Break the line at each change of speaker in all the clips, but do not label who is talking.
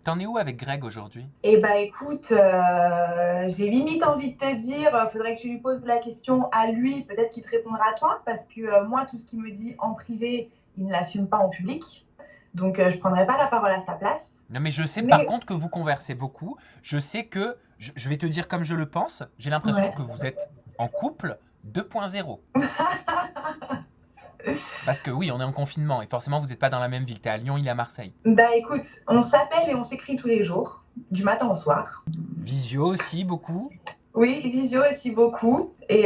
T'en es où avec Greg aujourd'hui?
Eh ben écoute, j'ai limite envie de te dire, faudrait que tu lui poses la question à lui, peut-être qu'il te répondra à toi, parce que moi, tout ce qu'il me dit en privé, il ne l'assume pas en public. Donc, je prendrai pas la parole à sa place.
Non, mais je sais par
Mais
contre que vous conversez beaucoup. Je sais que, je vais te dire comme je le pense, j'ai l'impression
ouais.
que vous êtes en couple 2.0. Parce que oui, on est en confinement et forcément vous n'êtes pas dans la même ville. T'es à Lyon, il est à Marseille.
Bah écoute, on s'appelle et on s'écrit tous les jours, du matin au soir.
Visio aussi, beaucoup.
Oui, visio aussi beaucoup. Et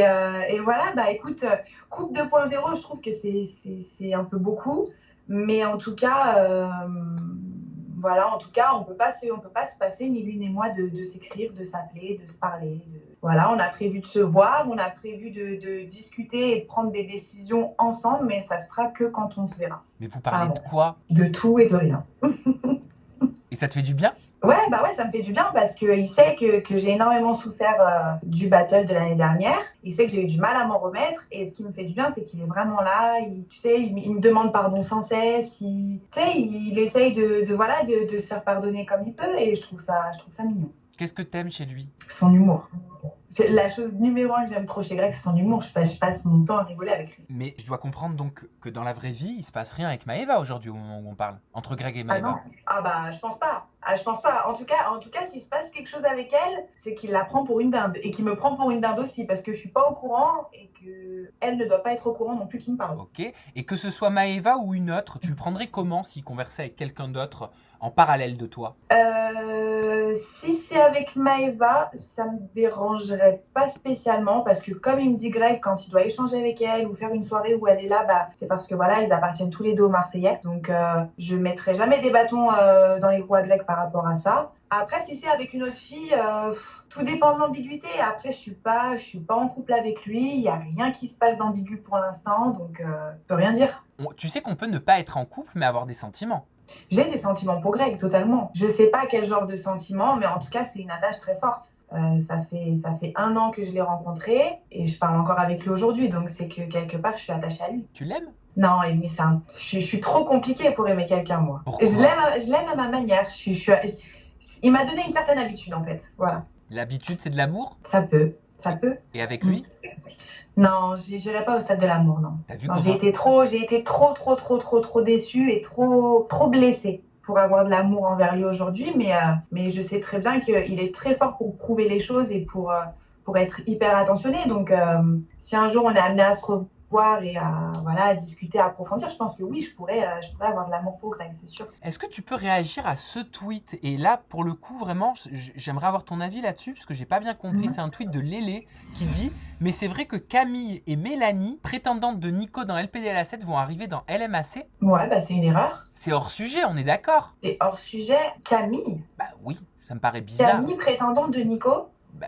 voilà, bah écoute, couple 2.0, je trouve que c'est un peu beaucoup. Mais en tout cas, voilà, en tout cas, on peut pas se passer, ni l'une ni moi, de s'écrire, de s'appeler, de se parler. Voilà, on a prévu de se voir, on a prévu de discuter et de prendre des décisions ensemble, mais ça se fera que quand on se verra.
Mais vous parlez de
Pardon.
quoi?
De tout et de rien.
Et ça te fait du bien?
Ouais, bah ouais, ça me fait du bien parce qu'il sait que j'ai énormément souffert du battle de l'année dernière. Il sait que j'ai eu du mal à m'en remettre. Et ce qui me fait du bien, c'est qu'il est vraiment là. Tu sais, il me demande pardon sans cesse. Tu sais, il essaye voilà, de se faire pardonner comme il peut. Et je trouve ça mignon.
Qu'est-ce que t'aimes chez lui?
Son humour. C'est la chose numéro un que j'aime trop chez Greg, c'est son humour. Je passe mon temps à rigoler avec lui.
Mais je dois comprendre donc que dans la vraie vie, il se passe rien avec Maëva aujourd'hui au moment où on parle. Entre Greg et
Ah non.
Maëva.
Ah bah je pense pas. Ah, je pense pas. En tout cas, s'il se passe quelque chose avec elle, c'est qu'il la prend pour une dinde et qu'il me prend pour une dinde aussi parce que je suis pas au courant et que elle ne doit pas être au courant non plus qu'il me parle.
Ok. Et que ce soit Maëva ou une autre, tu le prendrais comment s'il conversait avec quelqu'un d'autre en parallèle de toi?
Si c'est avec Maëva, ça me dérangerait pas spécialement parce que comme il me dit Greg, quand il doit échanger avec elle ou faire une soirée où elle est là, bah c'est parce que voilà, ils appartiennent tous les deux aux Marseillais. Donc je mettrai jamais des bâtons dans les roues à Greg par rapport à ça. Après, si c'est avec une autre fille, tout dépend de l'ambiguïté. Après, je suis pas en couple avec lui. Il y a rien qui se passe d'ambigu pour l'instant, donc je peux rien dire.
Tu sais qu'on peut ne pas être en couple mais avoir des sentiments.
J'ai des sentiments pour Greg, totalement. Je sais pas quel genre de sentiments, mais en tout cas, c'est une attache très forte. Ça fait 1 an que je l'ai rencontré et je parle encore avec lui aujourd'hui, donc c'est que quelque part, je suis attachée à lui.
Tu l'aimes?
Non, mais je suis trop compliquée pour aimer quelqu'un, moi.
Pourquoi?
Je l'aime à ma manière. Il m'a donné une certaine habitude, en fait. Voilà.
L'habitude, c'est de l'amour?
Ça peut, ça peut.
Et avec
Mm.
lui?
Non, j'irai pas au stade de l'amour, non.
T'as vu
Non,
comment?
j'ai été trop déçue et trop blessée pour avoir de l'amour envers lui aujourd'hui, mais je sais très bien qu'il est très fort pour prouver les choses et pour être hyper attentionné. Donc, si un jour on est amené à se revoir et voilà, à discuter, à approfondir, je pense que oui, je pourrais avoir de l'amour pour Greg, c'est sûr.
Est-ce que tu peux réagir à ce tweet? Et là, pour le coup, vraiment, j'aimerais avoir ton avis là-dessus, parce que j'ai pas bien compris.
Mhm.
C'est un tweet de Lélé qui dit: mais c'est vrai que Camille et Mélanie, prétendantes de Nico dans LPDLA7, vont arriver dans LMAC?
Ouais, bah c'est une erreur.
C'est hors sujet, on est d'accord?
C'est hors sujet. Camille.
Bah oui, ça me paraît bizarre.
Camille, prétendante de Nico.
Bah,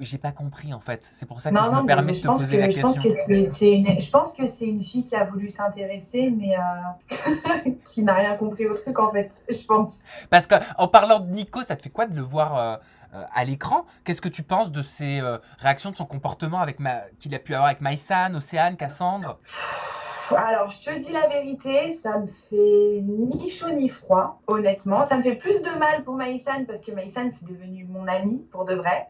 j'ai pas compris en fait. C'est pour ça que
Non,
je me
non,
permets
mais
de te poser la
je pense
question.
que je pense que c'est une fille qui a voulu s'intéresser, mais qui n'a rien compris au truc, en fait, je pense.
Parce qu'en parlant de Nico, ça te fait quoi de le voir à l'écran? Qu'est-ce que tu penses de ses réactions, de son comportement qu'il a pu avoir avec Maïsan, Océane, Cassandre?
Alors, je te dis la vérité, ça me fait ni chaud ni froid, honnêtement. Ça me fait plus de mal pour Maïsan, parce que Maïsan, c'est devenu mon ami, pour de vrai.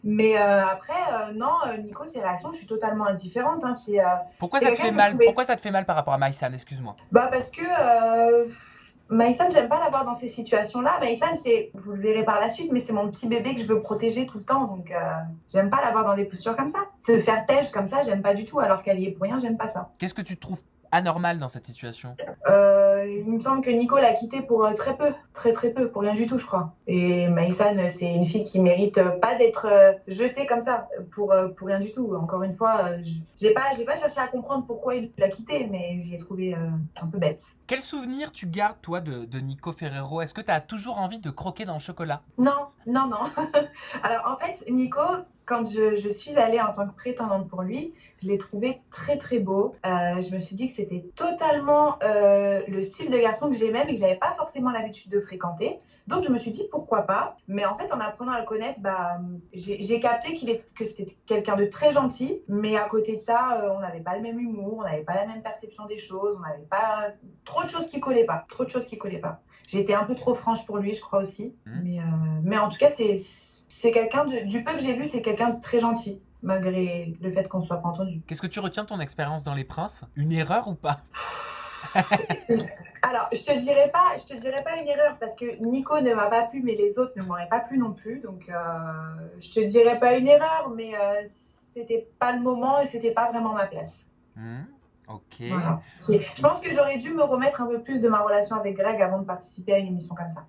Mais après, non, Nico, ses réactions, je suis totalement indifférente. Hein.
Pourquoi
C'est
ça te fait
quelqu'un que je
mal?
trouvais.
Pourquoi ça te fait mal par rapport à Maïsan? Excuse-moi.
Bah, parce que Maïsan, j'aime pas l'avoir dans ces situations-là. Maïsan, vous le verrez par la suite, mais c'est mon petit bébé que je veux protéger tout le temps. Donc, j'aime pas l'avoir dans des postures comme ça. Se faire têche comme ça, j'aime pas du tout. Alors qu'elle y est pour rien, j'aime pas ça.
Qu'est-ce que tu trouves anormal dans cette situation?
Il me semble que Nico l'a quitté pour très peu, très peu, pour rien du tout, je crois. Et Maïsan, c'est une fille qui mérite pas d'être jetée comme ça, pour rien du tout. Encore une fois, j'ai pas cherché à comprendre pourquoi il l'a quitté, mais j'ai trouvé un peu bête.
Quel souvenir tu gardes, toi, de Nico Ferrero? Est-ce que tu as toujours envie de croquer dans le chocolat?
Non, non, non. Alors en fait, Nico, quand je suis allée en tant que prétendante pour lui, je l'ai trouvé très beau. Je me suis dit que c'était totalement le style de garçon que j'aimais, mais que j'avais pas forcément l'habitude de fréquenter. Donc je me suis dit pourquoi pas. Mais en fait, en apprenant à le connaître, bah, j'ai capté que c'était quelqu'un de très gentil. Mais à côté de ça, on n'avait pas le même humour, on n'avait pas la même perception des choses, on n'avait pas trop de choses qui collaient pas. Trop de choses qui collaient pas. J'ai été un peu trop franche pour lui, je crois aussi.
Mhm.
Mais en tout cas, c'est quelqu'un du peu que j'ai vu, c'est quelqu'un de très gentil, malgré le fait qu'on ne soit pas entendu.
Qu'est-ce que tu retiens de ton expérience dans Les Princes? Une erreur ou pas?
Alors, je te dirais pas une erreur parce que Nico ne m'a pas plu, mais les autres ne m'auraient pas plu non plus. Donc, je te dirais pas une erreur, mais c'était pas le moment et c'était pas vraiment ma place.
Ok.
Voilà. Je pense que j'aurais dû me remettre un peu plus de ma relation avec Greg avant de participer à une émission comme ça.